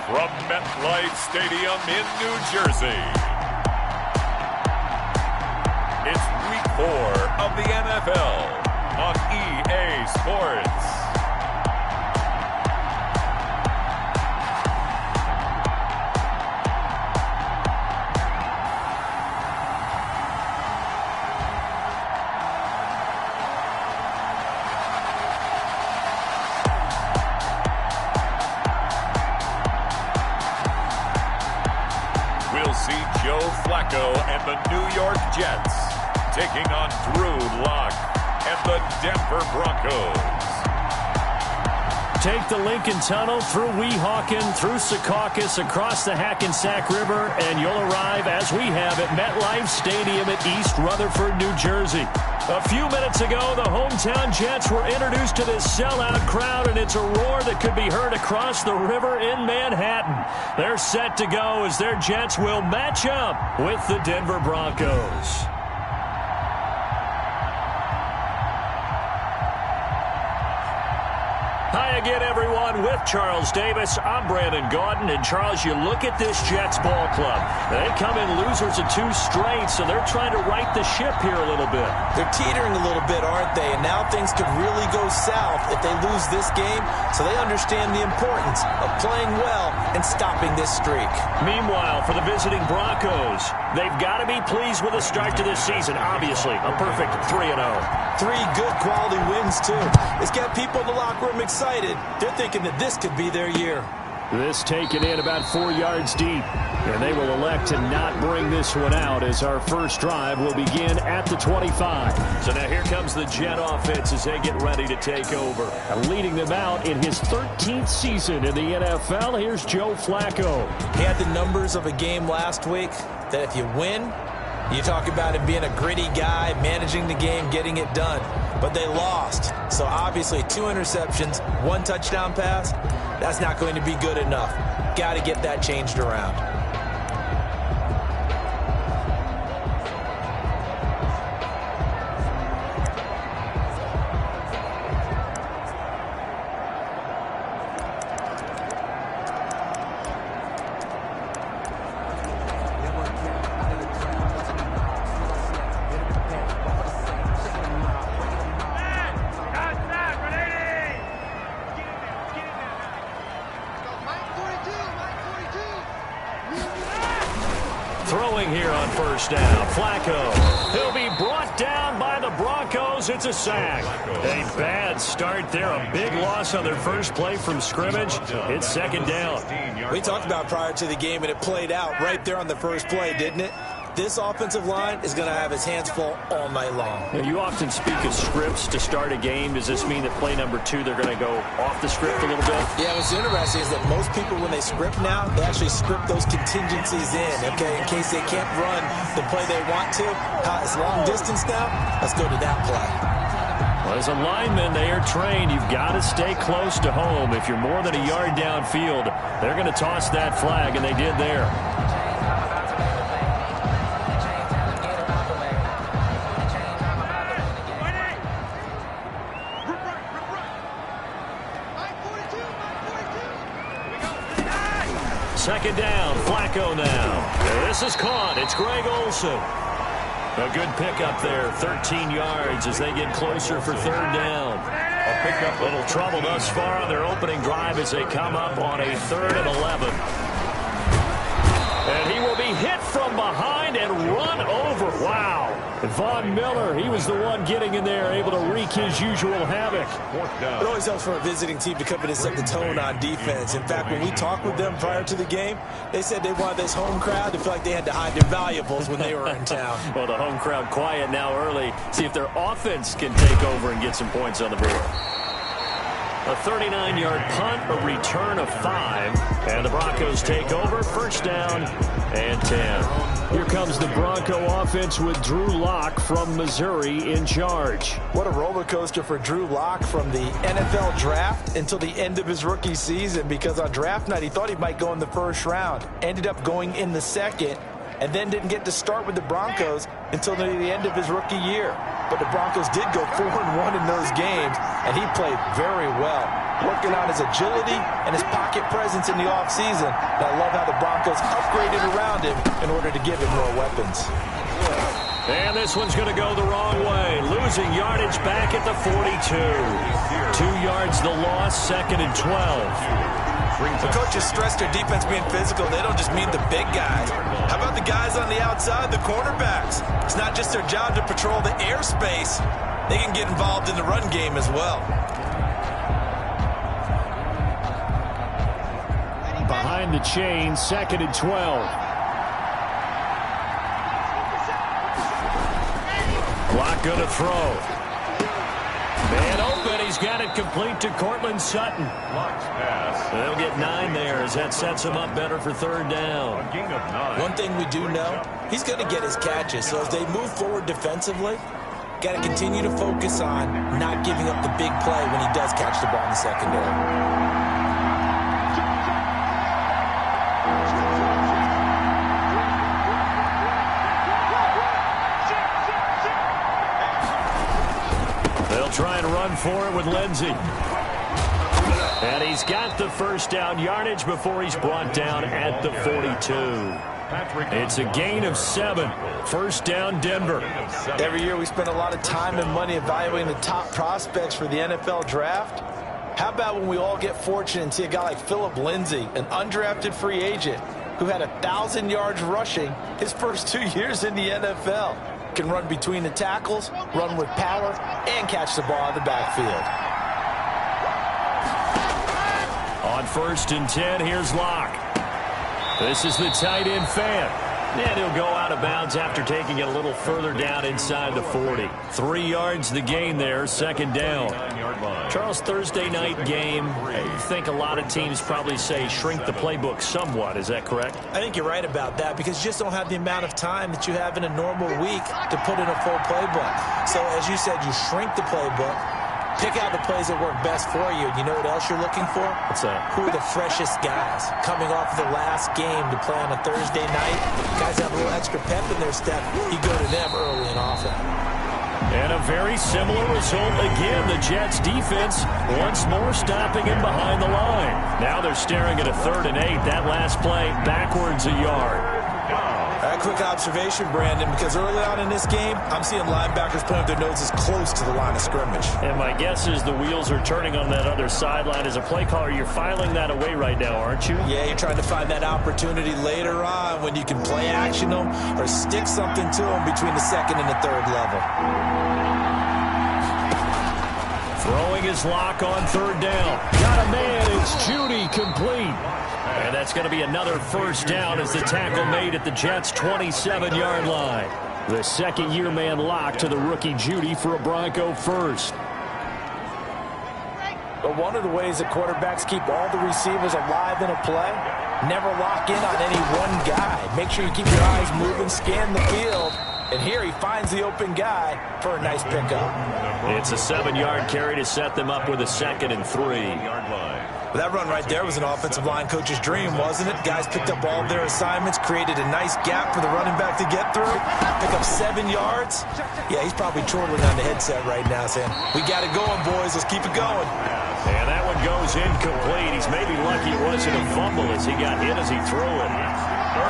from MetLife Stadium in New Jersey. It's Week 4 of the NFL on EA Sports. We'll see Joe Flacco and the New York Jets taking on Drew Lock and the Denver Broncos. Take the Lincoln Tunnel through Weehawken, through Secaucus, across the Hackensack River, and you'll arrive, as we have, at MetLife Stadium at East Rutherford, New Jersey. A few minutes ago, the hometown Jets were introduced to this sellout crowd, and it's a roar that could be heard across the river in Manhattan. They're set to go as their Jets will match up with the Denver Broncos. Hi again, everyone. With Charles Davis, I'm Brandon Gaudin. And, Charles, you look at this Jets ball club. They come in losers of 2 straight, so they're trying to right the ship here a little bit. They're teetering a little bit, aren't they? And now things could really go south if they lose this game, so they understand the importance of playing well and stopping this streak. Meanwhile, for the visiting Broncos, they've got to be pleased with the start to this season. Obviously, a perfect 3-0. 3 good quality wins, too. It's got people in the locker room excited. They're thinking that this could be their year. This taken in about 4 yards deep. And they will elect to not bring this one out as our first drive will begin at the 25. So now here comes the Jet offense as they get ready to take over. And leading them out in his 13th season in the NFL, here's Joe Flacco. He had the numbers of a game last week that if you win, you talk about him being a gritty guy, managing the game, getting it done. But they lost. So obviously 2 interceptions, 1 touchdown pass, that's not going to be good enough. Got to get that changed around. Throwing here on first down, Flacco. He'll be brought down by the Broncos. It's a sack. A bad start there. A big loss on their first play from scrimmage. It's second down. We talked about prior to the game, and it played out right there on the first play, didn't it? This offensive line is going to have his hands full all night long. You often speak of scripts to start a game. Does this mean that play number 2, they're going to go off the script a little bit? Yeah, what's interesting is that most people, when they script now, they actually script those contingencies in, okay, in case they can't run the play they want to. It's long distance now. Let's go to that play. Well, as a lineman, they are trained. You've got to stay close to home. If you're more than a yard downfield, they're going to toss that flag, and they did there. Second down, Flacco now. This is caught. It's Greg Olsen. A good pickup there, 13 yards as they get closer for third down. A pickup, little trouble thus far on their opening drive as they come up on a 3rd and 11. And he will be hit from behind and run over. Wow. Von Miller, he was the one getting in there, able to wreak his usual havoc. It always helps for a visiting team to come in and set the tone on defense. In fact, when we talked with them prior to the game, they said they wanted this home crowd to feel like they had to hide their valuables when they were in town. Well, the home crowd quiet now early. See if their offense can take over and get some points on the board. A 39-yard punt, a return of 5, and the Broncos take over, first down and 10. Here comes the Bronco offense with Drew Lock from Missouri in charge. What a roller coaster for Drew Lock from the NFL draft until the end of his rookie season, because on draft night he thought he might go in the first round, ended up going in the second, and then didn't get to start with the Broncos until the end of his rookie year. But the Broncos did go 4-1 in those games, and he played very well. working on his agility and his pocket presence in the offseason. And I love how the Broncos upgraded around him in order to give him more weapons. And this one's going to go the wrong way. Losing yardage back at the 42. 2 yards the loss, 2nd and 12. The coaches stress their defense being physical. They don't just mean the big guys. How about the guys on the outside, the cornerbacks? It's not just their job to patrol the airspace. They can get involved in the run game as well. Behind the chain, 2nd and 12. Clock going to throw. Man open. He's got it complete to Cortland Sutton. They'll get 9 there as that sets him up better for 3rd down. One thing we do know, he's going to get his catches. So as they move forward defensively, got to continue to focus on not giving up the big play when he does catch the ball in the secondary. Try and run for it with Lindsey. And he's got the 1st down yardage before he's brought down at the 42. It's a gain of 7. 1st down, Denver. Every year we spend a lot of time and money evaluating the top prospects for the NFL draft. How about when we all get fortunate and see a guy like Phillip Lindsay, an undrafted free agent who had 1,000 yards rushing his first 2 years in the NFL. Can run between the tackles, run with power, and catch the ball out of the backfield. On 1st and 10, here's Locke. This is the tight end fan. And he'll go out of bounds after taking it a little further down inside the 40. 3 yards the gain there, 2nd down. Charles, Thursday night game, I think a lot of teams probably say shrink the playbook somewhat. Is that correct? I think you're right about that because you just don't have the amount of time that you have in a normal week to put in a full playbook. So as you said, you shrink the playbook. Pick out the plays that work best for you. You know what else you're looking for? What's that? Who are the freshest guys coming off the last game to play on a Thursday night? Guys have a little extra pep in their step. You go to them early and often. And a very similar result again. The Jets defense once more stopping him behind the line. Now they're staring at a 3rd and 8. That last play backwards a yard. A quick observation, Brandon, because early on in this game, I'm seeing linebackers putting their noses close to the line of scrimmage. And my guess is the wheels are turning on that other sideline. As a play caller, you're filing that away right now, aren't you? Yeah, you're trying to find that opportunity later on when you can play action them or stick something to them between the 2nd and the 3rd level. Throwing his Lock on 3rd down. Got a man. It's Judy complete. And that's going to be another 1st down as the tackle made at the Jets' 27-yard line. The 2nd-year man Lock to the rookie Judy for a Bronco 1st. But one of the ways that quarterbacks keep all the receivers alive in a play, never lock in on any one guy. Make sure you keep your eyes moving, scan the field. And here he finds the open guy for a nice pickup. It's a 7-yard carry to set them up with a 2nd and 3. Well, that run right there was an offensive line coach's dream, wasn't it? Guys picked up all of their assignments, created a nice gap for the running back to get through, pick up 7 yards. Yeah, he's probably chortling on the headset right now saying, we got it going, boys. Let's keep it going. And that one goes incomplete. He's maybe lucky it wasn't a fumble as he got hit as he threw it.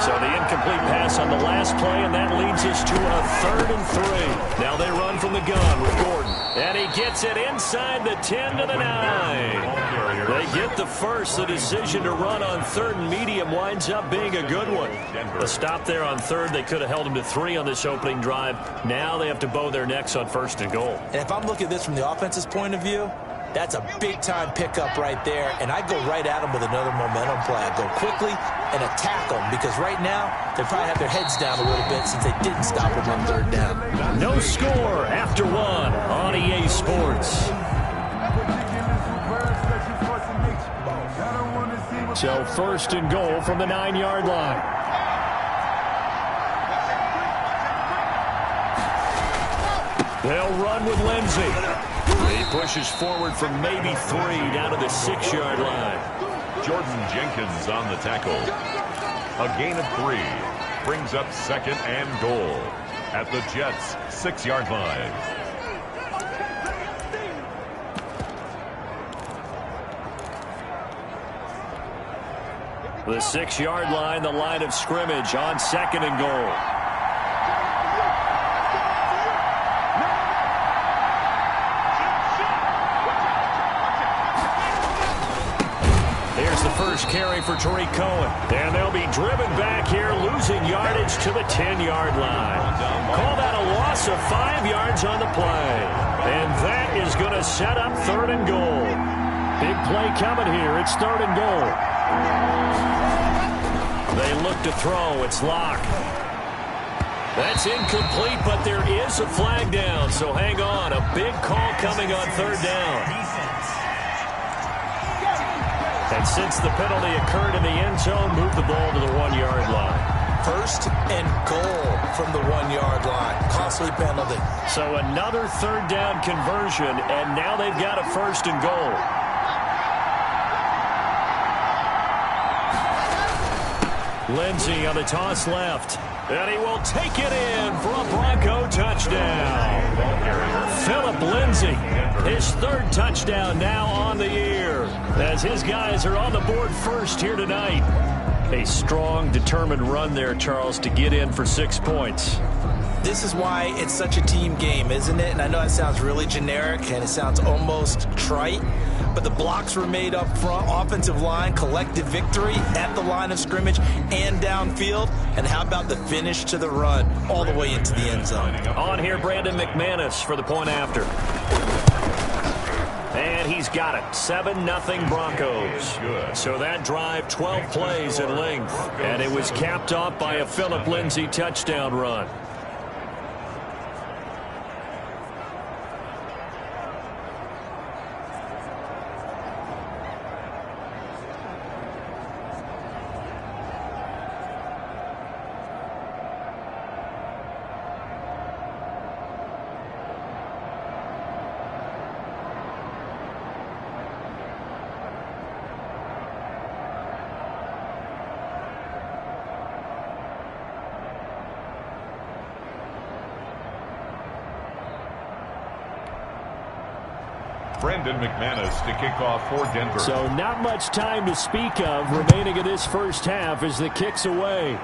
So the incomplete pass on the last play, and that leads us to a 3rd and 3. Now they run from the gun with Gordon. And he gets it inside the 10 to the 9. They get the 1st. The decision to run on 3rd and medium winds up being a good one. A stop there on 3rd. They could have held him to 3 on this opening drive. Now they have to bow their necks on 1st and goal. And if I'm looking at this from the offense's point of view, that's a big-time pickup right there, and I go right at them with another momentum play. I go quickly and attack them because right now they probably have their heads down a little bit since they didn't stop them on 3rd down. No score after 1 on EA Sports. So 1st and goal from the 9-yard line. They'll run with Lindsey. He pushes forward from maybe 3 down to the 6-yard line. Jordan Jenkins on the tackle. A gain of 3 brings up 2nd and goal at the Jets' 6-yard line. The 6-yard line, the line of scrimmage on 2nd and goal. Here's the first carry for Tariq Cohen. And they'll be driven back here, losing yardage to the 10-yard line. Call that a loss of 5 yards on the play. And that is going to set up 3rd and goal. Big play coming here. It's 3rd and goal. They look to throw. It's Locke. That's incomplete, but there is a flag down, so hang on. A big call coming on 3rd down. And since the penalty occurred in the end zone, move the ball to the 1-yard line. 1st and goal from the 1-yard line. Costly penalty. So another 3rd down conversion, and now they've got a 1st and goal. Lindsey on the toss left. And he will take it in for a Bronco touchdown. Philip Lindsey, his 3rd touchdown now on the year, as his guys are on the board first here tonight. A strong, determined run there, Charles, to get in for 6 points. This is why it's such a team game, isn't it? And I know that sounds really generic and it sounds almost trite, but the blocks were made up front. Offensive line, collective victory at the line of scrimmage and downfield. And how about the finish to the run all the way into the end zone? On here, Brandon McManus for the point after. And he's got it. 7-0 Broncos. So that drive, 12 plays in length. And it was capped off by a Philip Lindsey touchdown run. Brandon McManus to kick off for Denver. So not much time to speak of remaining in this first half as the kick's away.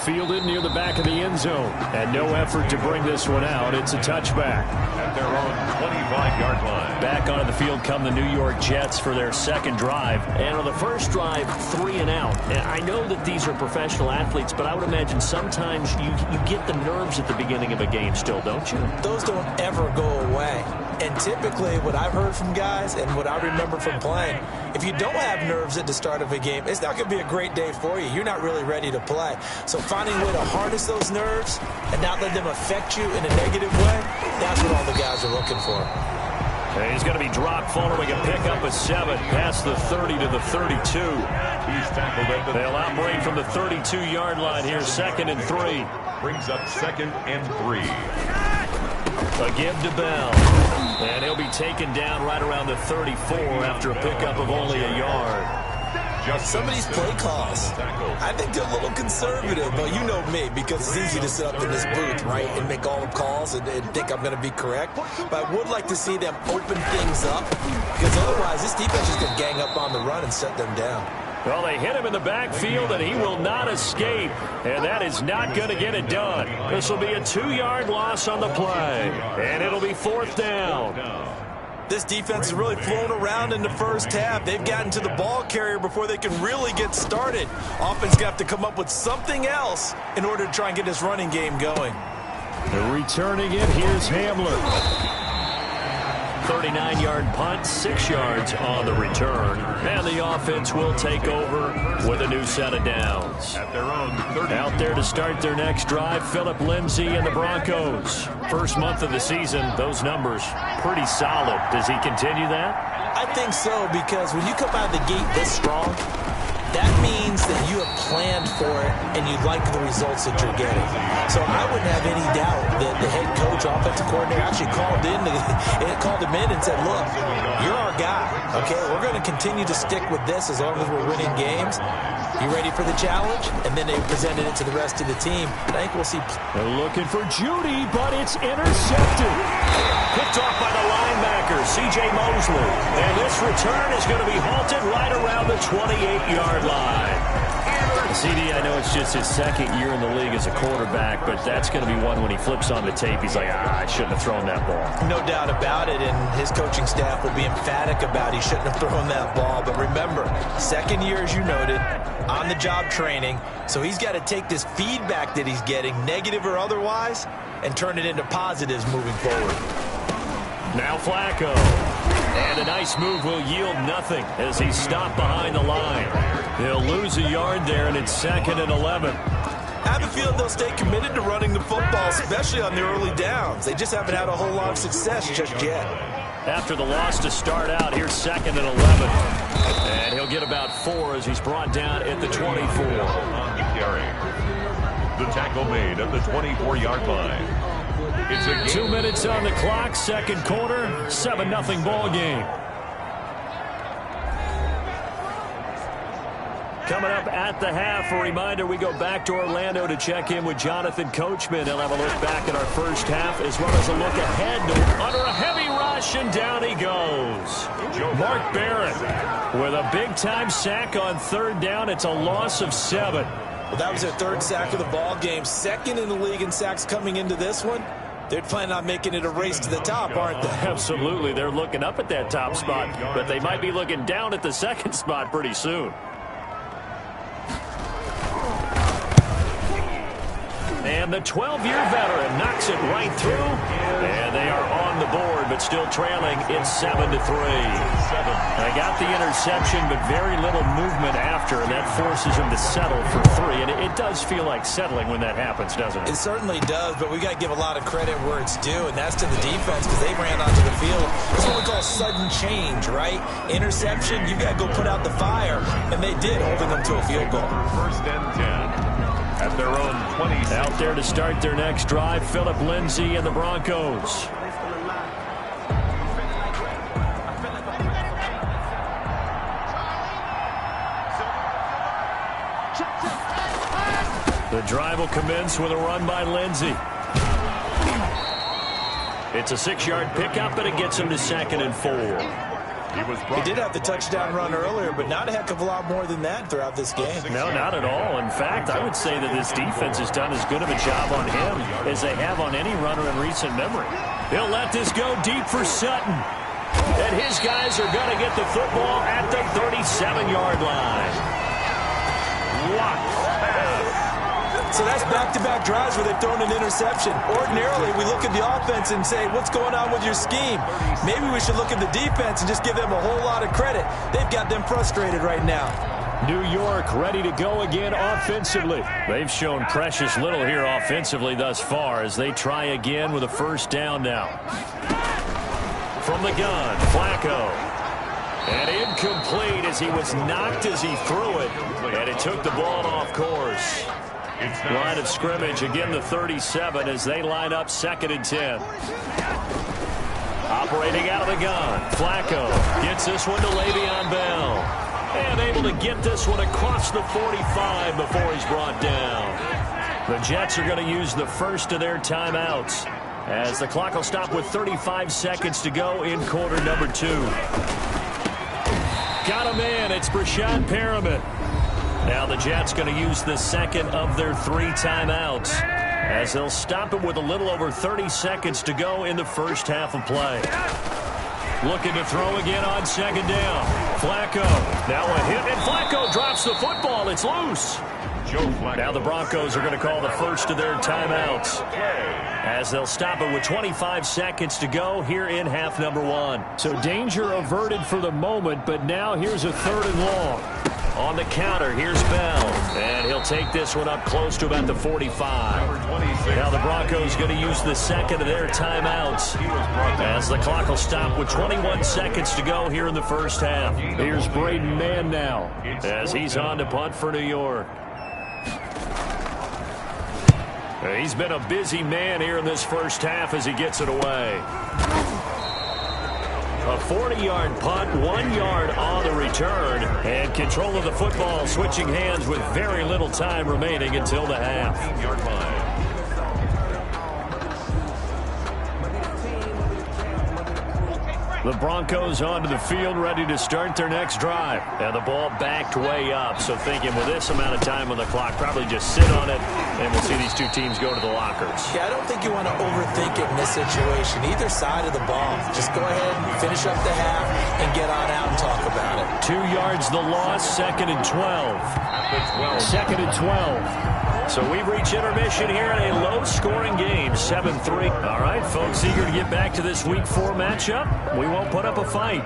Fielded near the back of the end zone. And no effort to bring this one out. It's a touchback. At their own 25-yard line. Back onto the field come the New York Jets for their 2nd drive. And on the first drive, 3 and out. And I know that these are professional athletes, but I would imagine sometimes you get the nerves at the beginning of a game still, don't you? Those don't ever go away. And typically what I've heard from guys and what I remember from playing, if you don't have nerves at the start of a game, it's not going to be a great day for you. You're not really ready to play. So finding a way to harness those nerves and not let them affect you in a negative way, that's what all the guys are looking for. And he's going to be dropped following a pickup of 7 past the 30 to the 32. He's tackled at the... They'll outbreak from the 32-yard line here, 2nd and 3. Brings up 2nd and 3. A give to Bell. And he'll be taken down right around the 34 after a pickup of only a yard. Some of these play calls, I think they're a little conservative, but you know me, because it's easy to sit up in this booth, right, and make all the calls and think I'm going to be correct. But I would like to see them open things up, because otherwise this defense is going to gang up on the run and shut them down. Well, they hit him in the backfield, and he will not escape. And that is not going to get it done. This will be a 2-yard loss on the play. And it'll be 4th down. This defense has really flown around in the first half. They've gotten to the ball carrier before they can really get started. Offense got to come up with something else in order to try and get this running game going. Returning it, here's Hamler. 39-yard punt, 6 yards on the return. And the offense will take over with a new set of downs. At their own 30. Out there to start their next drive, Philip Lindsey and the Broncos. First month of the season, those numbers pretty solid. Does he continue that? I think so, because when you come out of the gate this strong, that means that you have planned for it and you like the results that you're getting. So I wouldn't have any doubt that the head coach, offensive coordinator, actually called him in and said, look, you're our guy, okay? We're going to continue to stick with this as long as we're winning games. You ready for the challenge? And then they presented it to the rest of the team. I think we'll see. They're looking for Judy, but it's intercepted. Picked off by the linebacker, C.J. Mosley. And this return is going to be halted right around the 28-yard line. CD, I know it's just his second year in the league as a quarterback, but that's going to be one when he flips on the tape, he's like, I shouldn't have thrown that ball. No doubt about it, and his coaching staff will be emphatic about he shouldn't have thrown that ball. But remember, second year, as you noted, on-the-job training, so he's got to take this feedback that he's getting, negative or otherwise, and turn it into positives moving forward. Now Flacco. And a nice move will yield nothing as he's stopped behind the line. They'll lose a yard there, and it's 2nd and 11. I have a feeling they'll stay committed to running the football, especially on their early downs. They just haven't had a whole lot of success just yet. After the loss to start out, here's 2nd and 11. And he'll get about 4 as he's brought down at the 24. The tackle made at the 24-yard line. It's 2 minutes on the clock, second quarter, 7-0 ball game. Coming up at the half, a reminder, we go back to Orlando to check in with Jonathan Coachman. He'll have a look back at our first half as well as a look ahead under a heavy rush, and down he goes. Mark Barrett with a big-time sack on third down. It's a loss of 7. Well, that was their third sack of the ball game. Second in the league in sacks coming into this one. They're planning on making it a race to the top, aren't they? Absolutely. They're looking up at that top spot, but they might be looking down at the second spot pretty soon. And the 12-year veteran knocks it right through, and they are on the board, but still trailing. It's 7-3. They got the interception, but very little movement after, and that forces them to settle for 3. And it does feel like settling when that happens, doesn't it? It certainly does, but we got to give a lot of credit where it's due, and that's to the defense because they ran onto the field. It's what we call sudden change, right? Interception, you got to go put out the fire, and they did, holding them to a field goal. 1st and 10. At their own 20. Out there to start their next drive, Philip Lindsay and the Broncos. The drive will commence with a run by Lindsay. It's a 6-yard pickup, but it gets him to 2nd and 4. He did have the touchdown run earlier, but not a heck of a lot more than that throughout this game. No, not at all. In fact, I would say that this defense has done as good of a job on him as they have on any runner in recent memory. They'll let this go deep for Sutton. And his guys are going to get the football at the 37-yard line. What? So that's back-to-back drives where they've thrown an interception. Ordinarily, we look at the offense and say, what's going on with your scheme? Maybe we should look at the defense and just give them a whole lot of credit. They've got them frustrated right now. New York ready to go again offensively. They've shown precious little here offensively thus far as they try again with a first down now. From the gun, Flacco. And incomplete as he was knocked as he threw it. And it took the ball off course. Line of scrimmage, again the 37 as they line up 2nd and 10. Operating out of the gun, Flacco gets this one to Le'Veon Bell. And able to get this one across the 45 before he's brought down. The Jets are going to use the first of their timeouts as the clock will stop with 35 seconds to go in quarter number 2. Got him in, it's Brashad Perriman. Now the Jets going to use the second of their 3 timeouts as they'll stop it with a little over 30 seconds to go in the first half of play. Looking to throw again on 2nd down. Flacco. Now a hit, and Flacco drops the football. It's loose. Now the Broncos are going to call the first of their timeouts as they'll stop it with 25 seconds to go here in half number 1. So danger averted for the moment, but now here's a 3rd and long. On the counter, here's Bell. And he'll take this one up close to about the 45. Now the Broncos going to use the second of their timeouts as the clock will stop with 21 seconds to go here in the first half. Here's Braden Mann now as he's on to punt for New York. He's been a busy man here in this first half as he gets it away. A 40-yard punt, 1 yard on the return, and control of the football switching hands with very little time remaining until the half. 15-yard line. The Broncos onto the field ready to start their next drive. And the ball backed way up, so thinking with this amount of time on the clock, probably just sit on it, and we'll see these two teams go to the lockers. Yeah, I don't think you want to overthink it in this situation. Either side of the ball. Just go ahead and finish up the half and get on out and talk about it. 2 yards the loss, 2nd and 12. 2nd and 12. So we've reached intermission here in a low-scoring game, 7-3. All right, folks, eager to get back to this Week 4 matchup. We won't put up a fight.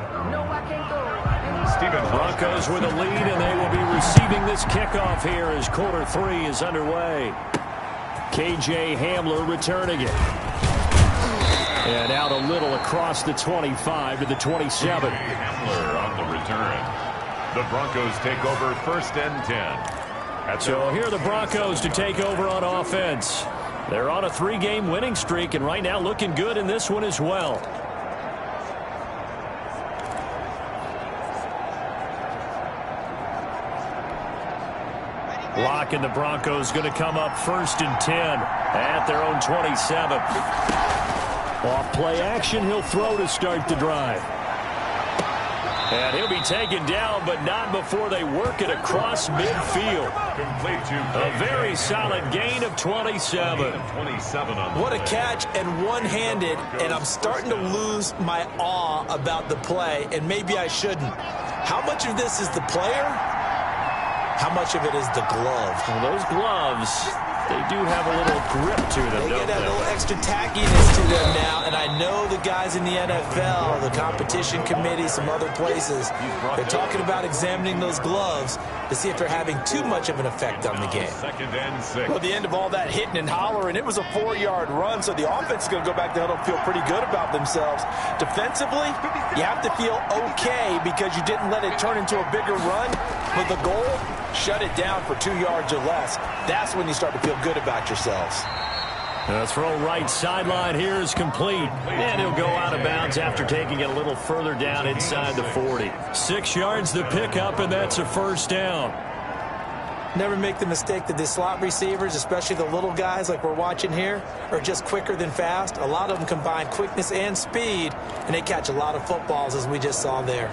Broncos with a lead, and they will be receiving this kickoff here as quarter 3 is underway. K.J. Hamler returning it. And out a little across the 25 to the 27. Hamler on the return. The Broncos take over 1st and 10. So here are the Broncos to take over on offense. They're on a 3-game winning streak, and right now looking good in this one as well. Lock and the Broncos going to come up 1st and 10 at their own 27. Off play action, he'll throw to start the drive. And he'll be taken down, but not before they work it across midfield. A very solid gain of 27. What a catch, and one-handed, and I'm starting to lose my awe about the play, and maybe I shouldn't. How much of this is the player? How much of it is the glove? Well, those gloves, they do have a little grip to them, They don't get a they? little extra tackiness to them now, and I know the guys in the NFL, the competition committee, some other places, they're talking about examining those gloves to see if they're having too much of an effect on the game. 2nd and 6. Well, the end of all that hitting and hollering, it was a 4-yard run, so the offense is going to go back there and feel pretty good about themselves. Defensively, you have to feel okay because you didn't let it turn into a bigger run, but the goal, shut it down for 2 yards or less. That's when you start to feel good about yourselves. The throw right sideline here is complete. And he'll go out of bounds after taking it a little further down inside the 40. 6 yards the pickup, and that's a 1st down. Never make the mistake that the slot receivers, especially the little guys like we're watching here, are just quicker than fast. A lot of them combine quickness and speed, and they catch a lot of footballs, as we just saw there.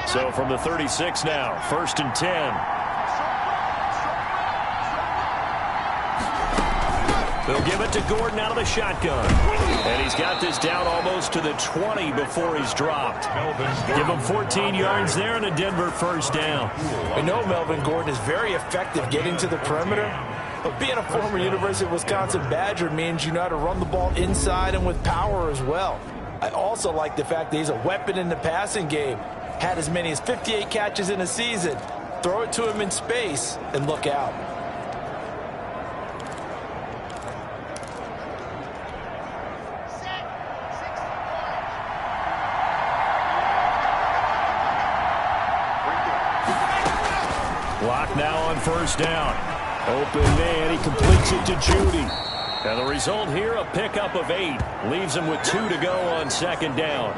So from the 36 now, 1st and 10. They'll give it to Gordon out of the shotgun. And he's got this down almost to the 20 before he's dropped. Give him 14 yards there and a Denver 1st down. We know Melvin Gordon is very effective getting to the perimeter, but being a former University of Wisconsin Badger means you know how to run the ball inside and with power as well. I also like the fact that he's a weapon in the passing game. Had as many as 58 catches in a season. Throw it to him in space and look out. Clock now on 1st down. Open man, he completes it to Judy. And the result here, a pickup of 8. Leaves him with 2 to go on 2nd down.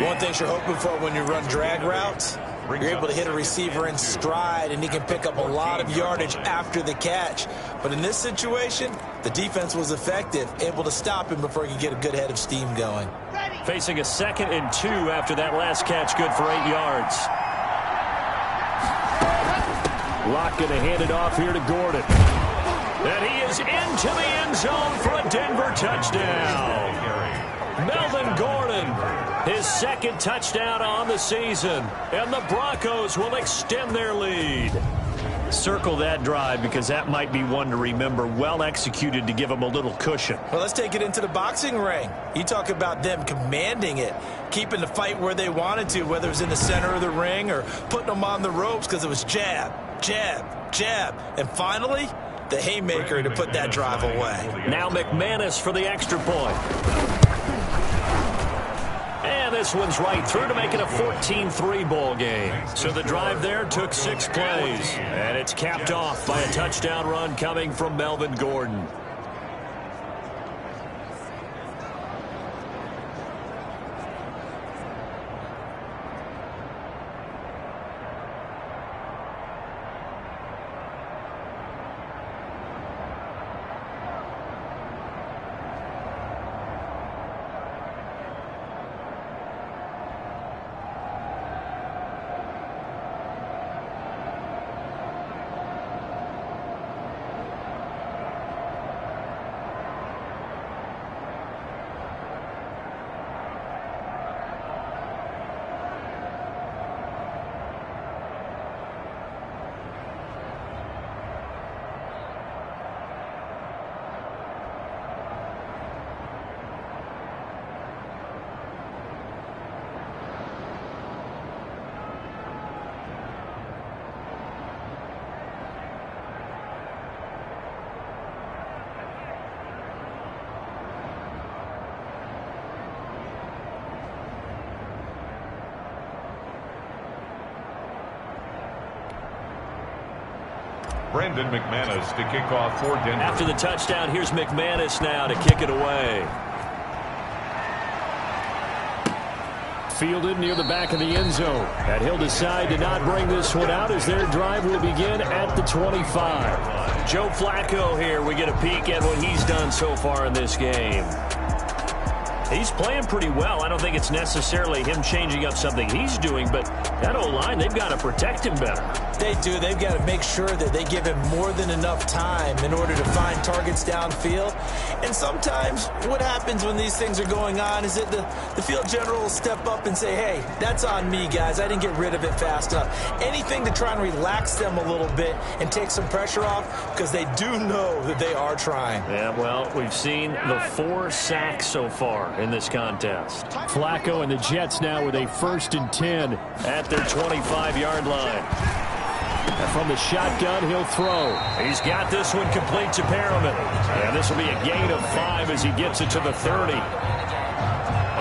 One thing you're hoping for when you run drag routes, you're able to hit a receiver in stride, and he can pick up a lot of yardage after the catch. But in this situation, the defense was effective, able to stop him before he could get a good head of steam going. Facing a 2nd and 2 after that last catch, good for 8 yards. Locke going to hand it off here to Gordon. And he is into the end zone for a Denver touchdown. Melvin Gordon, his 2nd touchdown on the season. And the Broncos will extend their lead. Circle that drive because that might be one to remember. Well executed to give them a little cushion. Well, let's take it into the boxing ring. You talk about them commanding it, keeping the fight where they wanted to, whether it was in the center of the ring or putting them on the ropes because it was jab, jab, jab. And finally, the haymaker to put that drive away. Now McManus for the extra point. And this one's right through to make it a 14-3 ball game. So the drive there took 6 plays. And it's capped off by a touchdown run coming from Melvin Gordon. Brandon McManus to kick off for Denver. After the touchdown, here's McManus now to kick it away. Fielded near the back of the end zone. And he'll decide to not bring this one out as their drive will begin at the 25. Joe Flacco here. We get a peek at what he's done so far in this game. He's playing pretty well. I don't think it's necessarily him changing up something he's doing, but that O-line, they've got to protect him better. They do. They've got to make sure that they give him more than enough time in order to find targets downfield. And sometimes what happens when these things are going on is that the field general will step up and say, hey, that's on me, guys. I didn't get rid of it fast enough. Anything to try and relax them a little bit and take some pressure off because they do know that they are trying. Yeah, well, we've seen the 4 sacks so far in this contest. Flacco and the Jets now with a 1st and 10 at their 25-yard line. And from the shotgun, he'll throw. He's got this one complete to Perriman. And this will be a gain of 5 as he gets it to the 30.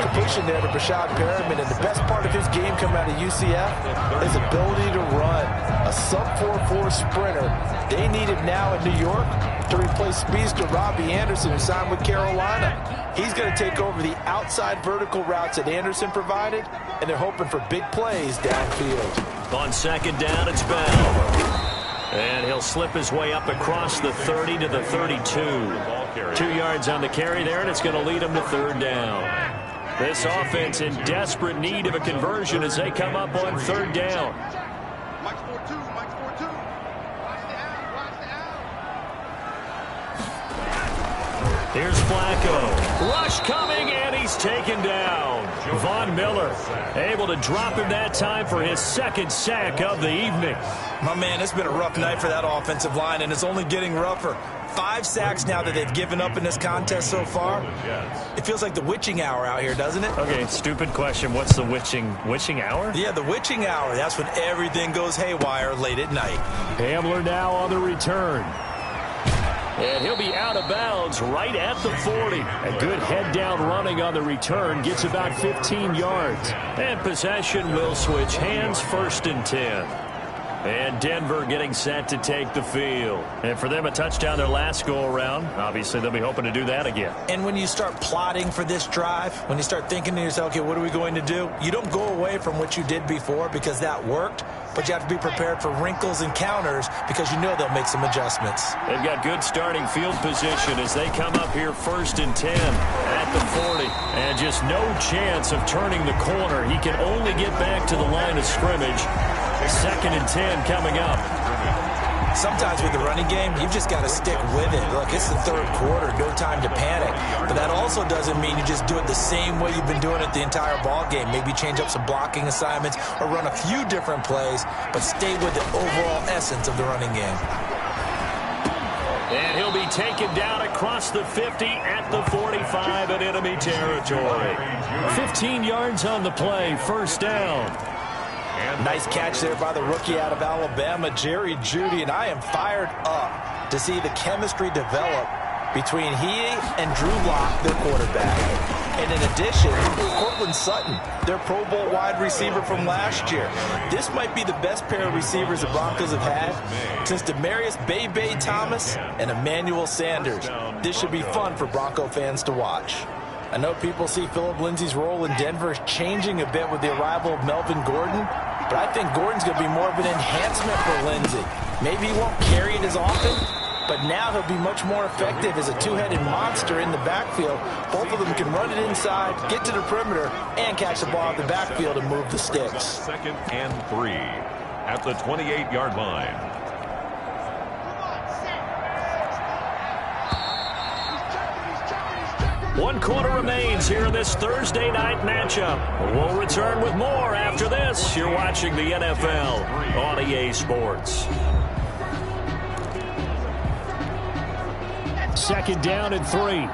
Completion there to Brashad Perriman, and the best part of his game coming out of UCF is ability to run. A sub-4.4 sprinter. They need him now in New York to replace speedster Robbie Anderson, who signed with Carolina. He's going to take over the outside vertical routes that Anderson provided, and they're hoping for big plays downfield. On 2nd down, it's Bell. And he'll slip his way up across the 30 to the 32. 2 yards on the carry there, and it's going to lead him to 3rd down. This offense in desperate need of a conversion as they come up on 3rd down. Here's Flacco. Rush coming, and he's taken down. Von Miller able to drop him that time for his 2nd sack of the evening. My man, it's been a rough night for that offensive line, and it's only getting rougher. 5 sacks now that they've given up in this contest so far. It feels like the witching hour out here, doesn't it? Okay, stupid question. What's the witching hour? Yeah, the witching hour. That's when everything goes haywire late at night. Hamler now on the return. And he'll be out of bounds right at the 40. A good head-down running on the return gets about 15 yards. And possession will switch hands, 1st and 10. And Denver getting set to take the field. And for them, a touchdown their last go-around. Obviously, they'll be hoping to do that again. And when you start plotting for this drive, when you start thinking to yourself, okay, what are we going to do? You don't go away from what you did before because that worked, but you have to be prepared for wrinkles and counters because you know they'll make some adjustments. They've got good starting field position as they come up here 1st and 10 at the 40. And just no chance of turning the corner. He can only get back to the line of scrimmage. 2nd and 10 coming up. Sometimes with the running game, you've just got to stick with it. Look, it's the third quarter, no time to panic. But that also doesn't mean you just do it the same way you've been doing it the entire ball game. Maybe change up some blocking assignments or run a few different plays, but stay with the overall essence of the running game. And he'll be taken down across the 50 at the 45 in enemy territory. 15 yards on the play, first down. Nice catch there by the rookie out of Alabama, Jerry Jeudy, and I am fired up to see the chemistry develop between he and Drew Lock, their quarterback. And in addition, Cortland Sutton, their Pro Bowl wide receiver from last year. This might be the best pair of receivers the Broncos have had since Demaryius Bebe Thomas and Emmanuel Sanders. This should be fun for Bronco fans to watch. I know people see Phillip Lindsay's role in Denver changing a bit with the arrival of Melvin Gordon, but I think Gordon's going to be more of an enhancement for Lindsay. Maybe he won't carry it as often, but now he'll be much more effective as a two-headed monster in the backfield. Both of them can run it inside, get to the perimeter, and catch the ball in the backfield and move the sticks. 2nd and 3 at the 28-yard line. One quarter remains here in this Thursday night matchup. We'll return with more after this. You're watching the NFL on EA Sports. 2nd down and 3.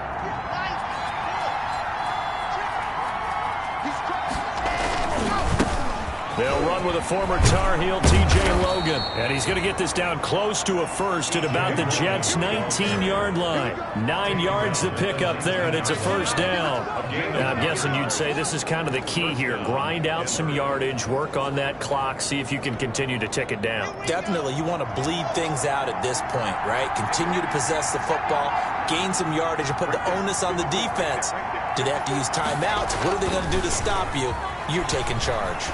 They'll run with a former Tar Heel, T.J. Logan. And he's going to get this down close to a first at about the Jets' 19-yard line. 9 yards to pick up there, and it's a first down. And I'm guessing you'd say this is kind of the key here. Grind out some yardage, work on that clock, see if you can continue to tick it down. Definitely, you want to bleed things out at this point, right? Continue to possess the football, gain some yardage, and put the onus on the defense. Do they have to use timeouts? What are they going to do to stop you? You're taking charge.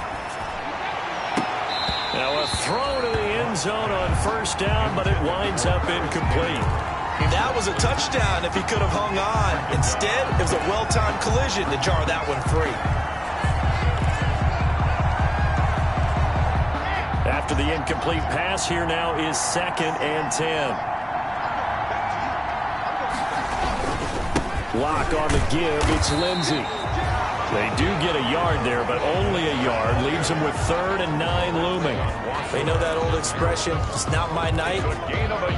Now a throw to the end zone on first down, but it winds up incomplete. That was a touchdown if he could have hung on. Instead, it was a well-timed collision to jar that one free. After the incomplete pass, here now is 2nd and 10. Lock on the give. It's Lindsay. They do get a yard there, but only a yard. Leaves them with 3rd and 9 looming. They know that old expression, it's not my night.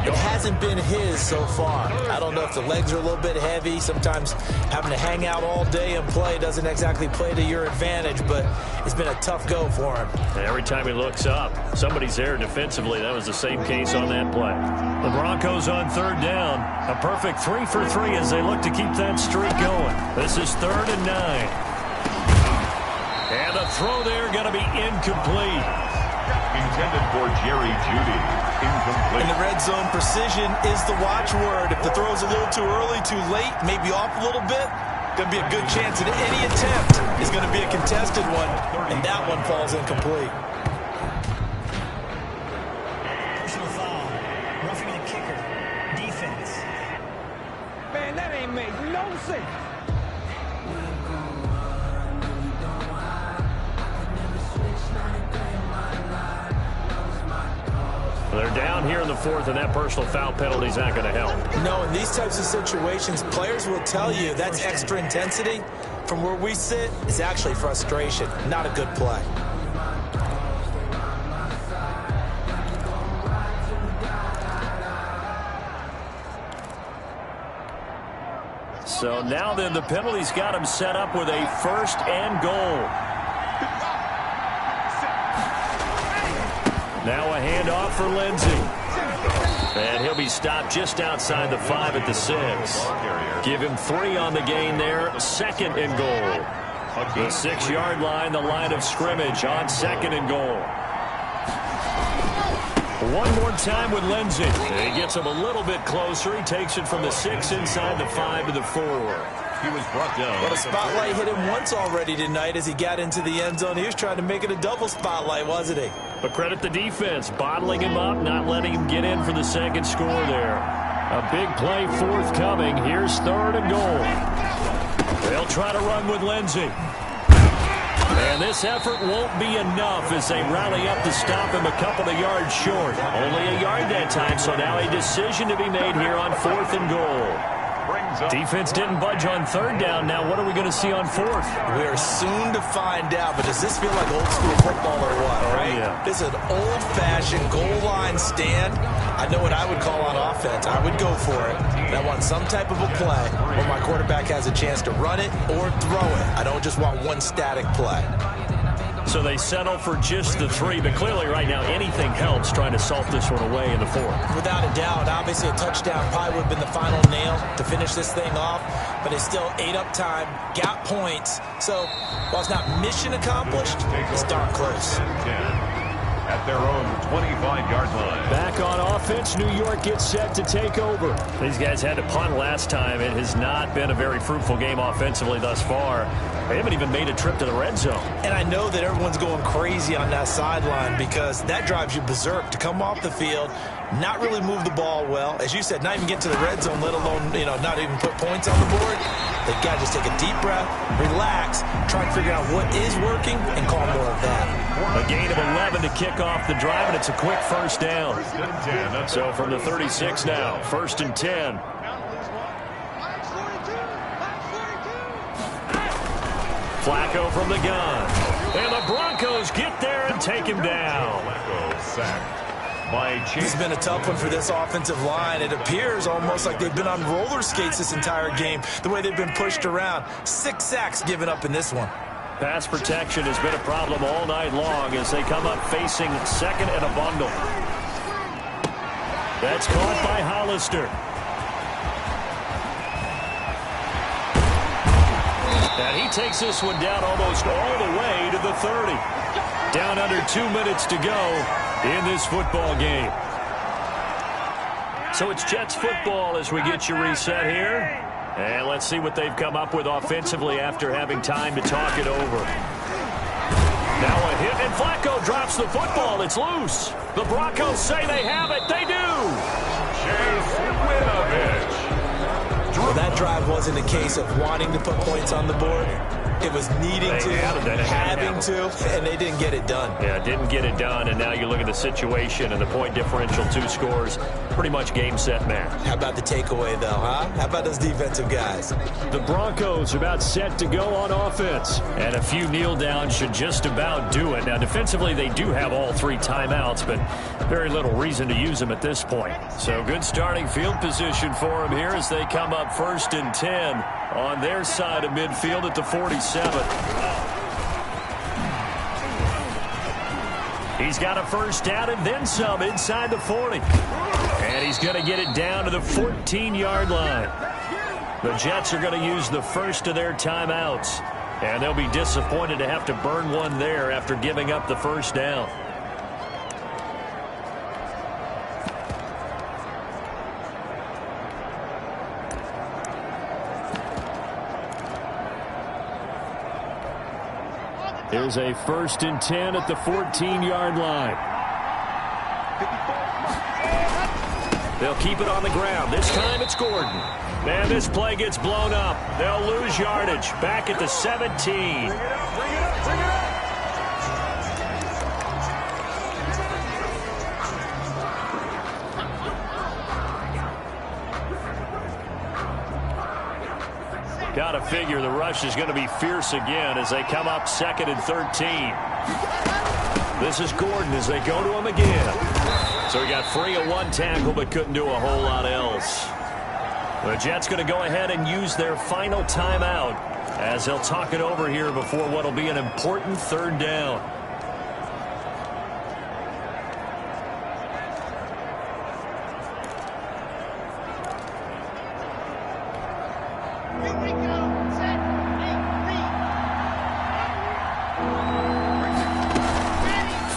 It hasn't been his so far. I don't know if the legs are a little bit heavy. Sometimes having to hang out all day and play doesn't exactly play to your advantage, but it's been a tough go for him. And every time he looks up, somebody's there defensively. That was the same case on that play. The Broncos on 3rd down. A perfect 3 for 3 as they look to keep that streak going. This is 3rd and 9. And the throw there going to be incomplete. Intended for Jerry Jeudy. Incomplete. In the red zone, precision is the watchword. If the throw's a little too early, too late, maybe off a little bit, going to be a good chance that any attempt is going to be a contested one, and that one falls incomplete. Personal foul. Roughing the kicker. Defense. Man, that ain't made no sense. They're down here in the 4th, and that personal foul penalty is not going to help. No, in these types of situations, players will tell you that's extra intensity. From where we sit, it's actually frustration, not a good play. So now then, the penalty's got him set up with a 1st and goal. Now a handoff for Lindsay. And he'll be stopped just outside the 5 at the 6. Give him 3 on the gain there. 2nd and goal. The 6-yard line, the line of scrimmage on 2nd and goal. One more time with Lindsay. He gets him a little bit closer. He takes it from the 6 inside the 5 to the 4. He was brought down. Well, the spotlight hit him once already tonight as he got into the end zone. He was trying to make it a double spotlight, wasn't he? But credit the defense, bottling him up, not letting him get in for the 2nd score there. A big play forthcoming. Here's 3rd and goal. They'll try to run with Lindsay. And this effort won't be enough as they rally up to stop him a couple of yards short. Only a yard that time, so now a decision to be made here on 4th and goal. Defense didn't budge on 3rd down. Now what are we going to see on 4th? We are soon to find out, but does this feel like old school football or what, right? Yeah. This is an old-fashioned goal line stand. I know what I would call on offense. I would go for it. And I want some type of a play where my quarterback has a chance to run it or throw it. I don't just want one static play. So they settle for just the 3, but clearly right now anything helps trying to salt this one away in the 4th. Without a doubt, obviously a touchdown probably would have been the final nail to finish this thing off, but it's still ate up time, got points. So while it's not mission accomplished, it's darn close. At their own 25-yard line. Back on offense, New York gets set to take over. These guys had to punt last time. It has not been a very fruitful game offensively thus far. They haven't even made a trip to the red zone. And I know that everyone's going crazy on that sideline because that drives you berserk to come off the field, not really move the ball well. As you said, not even get to the red zone, let alone, not even put points on the board. They've got to just take a deep breath, relax, try to figure out what is working, and call more of that. A gain of 11 to kick off the drive, and it's a quick 1st down. So from the 36 now, 1st and 10. Flacco from the gun. And the Broncos get there and take him down. This has been a tough one for this offensive line. It appears almost like they've been on roller skates this entire game, the way they've been pushed around. 6 sacks given up in this one. Pass protection has been a problem all night long as they come up facing 2nd and a bundle. That's caught by Hollister. And he takes this one down almost all the way to the 30. Down under 2 minutes to go in this football game. So it's Jets football as we get you reset here. And let's see what they've come up with offensively after having time to talk it over. Now a hit, and Flacco drops the football. It's loose. The Broncos say they have it. They do. Chase Winovich. Well, that drive wasn't a case of wanting to put points on the board. It was needing to, having to, and they didn't get it done. Yeah, didn't get it done, and now you look at the situation and the point differential, 2 scores, pretty much game, set, match. How about the takeaway, though, huh? How about those defensive guys? The Broncos are about set to go on offense, and a few kneel downs should just about do it. Now, defensively, they do have all 3 timeouts, but very little reason to use them at this point. So good starting field position for them here as they come up 1st and 10 on their side of midfield at the 47. He's got a 1st down and then some inside the 40. And he's going to get it down to the 14-yard line. The Jets are going to use the 1st of their timeouts. And they'll be disappointed to have to burn one there after giving up the 1st down. Here's a 1st and 10 at the 14-yard line. They'll keep it on the ground. This time it's Gordon. And this play gets blown up. They'll lose yardage. Back at the 17. Got to figure the rush is going to be fierce again as they come up 2nd and 13. This is Gordon as they go to him again. So he got free of 1 tackle but couldn't do a whole lot else. The Jets going to go ahead and use their final timeout as they'll talk it over here before what will be an important 3rd down.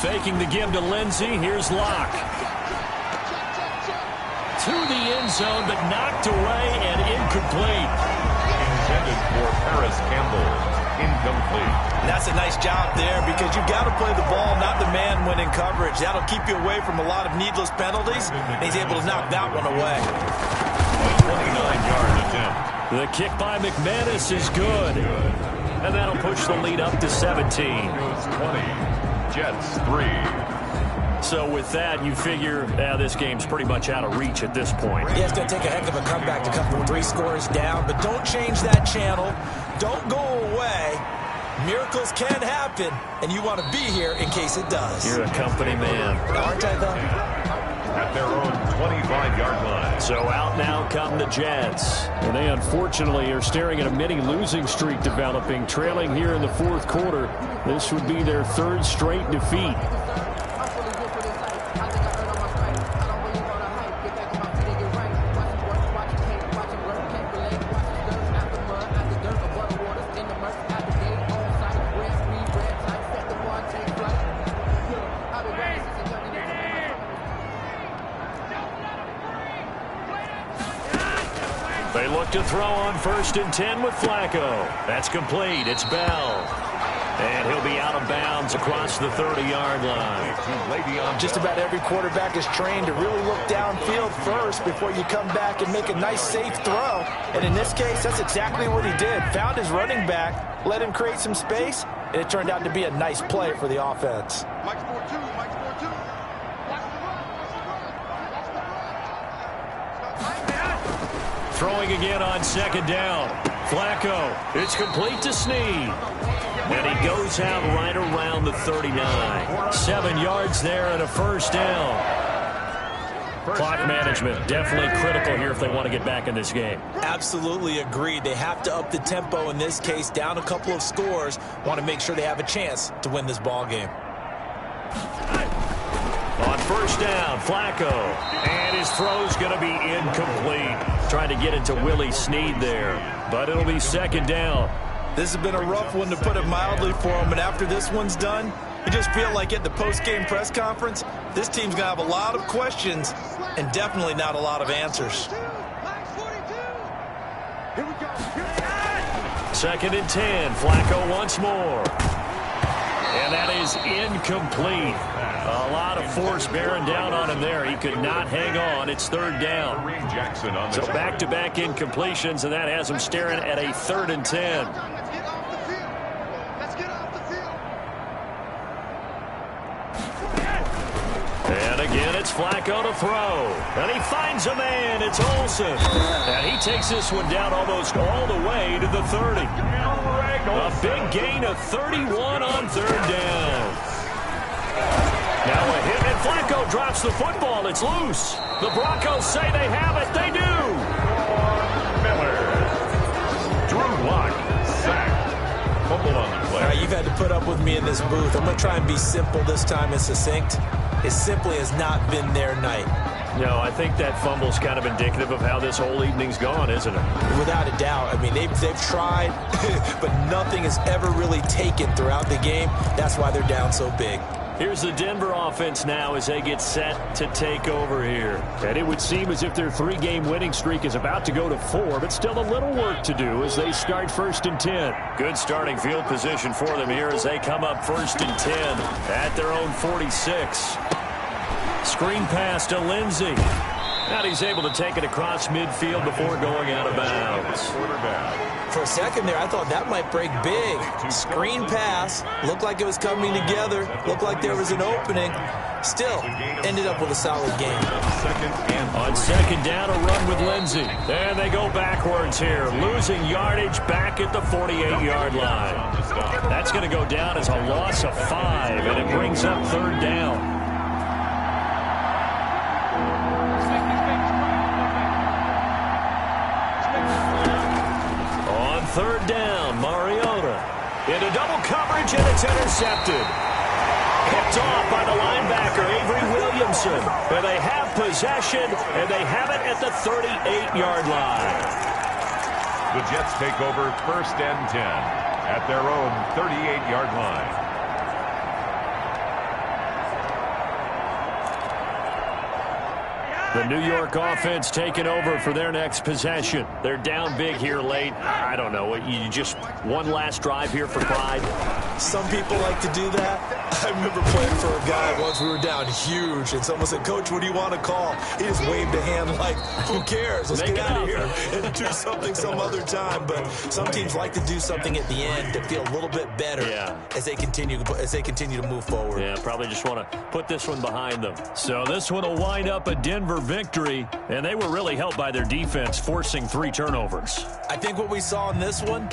Faking the give to Lindsey. Here's Locke. To the end zone, but knocked away and incomplete. Intended for Paris Campbell. Incomplete. That's a nice job there because you've got to play the ball, not the man when in coverage. That'll keep you away from a lot of needless penalties. And he's able to knock that one away. A 29-yard attempt. The kick by McManus is good. and that'll push the lead up to 17. 20, Jets 3. So with that, you figure this game's pretty much out of reach at this point. Yeah, it's going to take a heck of a comeback to come from 3 scores down, but don't change that channel. Don't go away. Miracles can happen, and you want to be here in case it does. You're a company man. Aren't I, though? At their own 25-yard line. So out now come the Jets. And they unfortunately are staring at a mini losing streak developing, trailing here in the 4th quarter. This would be their 3rd straight defeat. They look to throw on 1st and 10 with Flacco. That's complete. It's Bell. And he'll be out of bounds across the 30-yard line. Just about every quarterback is trained to really look downfield first before you come back and make a nice, safe throw. And in this case, that's exactly what he did. Found his running back, let him create some space, and it turned out to be a nice play for the offense. Throwing again on 2nd down. Flacco. It's complete to Snead. And he goes out right around the 39. 7 yards there and a 1st down. Clock management definitely critical here if they want to get back in this game. Absolutely agreed. They have to up the tempo in this case, down a couple of scores. Want to make sure they have a chance to win this ball game. On 1st down, Flacco. And his throw's going to be incomplete. Trying to get it to Willie Snead there. But it'll be 2nd down. This has been a rough one, to put it mildly, for him. And after this one's done, you just feel like at the post-game press conference, this team's going to have a lot of questions and definitely not a lot of answers. 2nd and 10. Flacco once more. And that is incomplete. A lot of force bearing down on him there. He could not hang on. It's 3rd down. So back-to-back incompletions, and that has him staring at a 3rd and 10. And again, it's Flacco to throw. And he finds a man. It's Olsen. And he takes this one down almost all the way to the 30. A big gain of 31 on 3rd down. Now a hit, and Flacco drops the football. It's loose. The Broncos say they have it. They do. Miller. Drew Lock. Sacked. Fumble on the play. All right, you've had to put up with me in this booth. I'm going to try and be simple this time and succinct. It simply has not been their night. No, I think that fumble's kind of indicative of how this whole evening's gone, isn't it? Without a doubt. I mean, they've tried, but nothing has ever really taken throughout the game. That's why they're down so big. Here's the Denver offense now as they get set to take over here. And it would seem as if their 3-game winning streak is about to go to 4, but still a little work to do as they start 1st and 10. Good starting field position for them here as they come up 1st and 10 at their own 46. Screen pass to Lindsey. And he's able to take it across midfield before going out of bounds. For a second there, I thought that might break big. Screen pass. Looked like it was coming together. Looked like there was an opening. Still, ended up with a solid game. On 2nd down, a run with Lindsey. And they go backwards here. Losing yardage back at the 48-yard line. That's going to go down as a loss of 5, and it brings up 3rd down. On 3rd down, Mariota into double coverage, and it's intercepted. Picked off by the linebacker, Avery Williamson. And they have possession, and they have it at the 38-yard line. The Jets take over 1st and 10 at their own 38-yard line. The New York offense taking over for their next possession. They're down big here late. I don't know. You just one last drive here for pride. Some people like to do that. I remember playing for a guy once. We were down huge, and someone said, "Coach, what do you want to call?" He just waved a hand like, "Who cares? Let's get out of here and do something some other time." But some teams like to do something at the end to feel a little bit better as they continue to move forward. Yeah, probably just want to put this one behind them. So this one will wind up a Denver victory, and they were really helped by their defense, forcing 3 turnovers. I think what we saw in this one,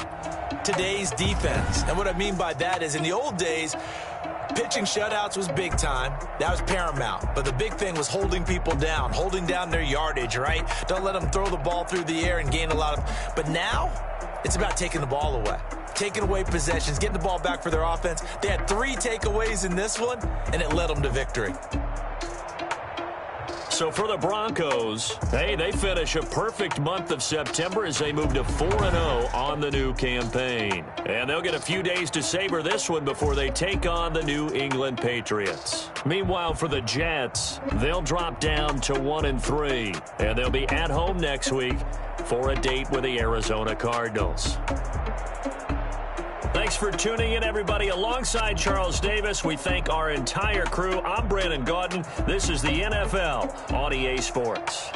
today's defense. And what I mean by that is in the old days, pitching shutouts was big time. That was paramount. But the big thing was holding people down, holding down their yardage, right? Don't let them throw the ball through the air and gain a lot of... But now, it's about taking the ball away. Taking away possessions, getting the ball back for their offense. They had 3 takeaways in this one, and it led them to victory. So for the Broncos, hey, they finish a perfect month of September as they move to 4-0 on the new campaign. And they'll get a few days to savor this one before they take on the New England Patriots. Meanwhile, for the Jets, they'll drop down to 1-3, and they'll be at home next week for a date with the Arizona Cardinals. Thanks for tuning in, everybody. Alongside Charles Davis, we thank our entire crew. I'm Brandon Gaudin. This is the NFL on EA Sports.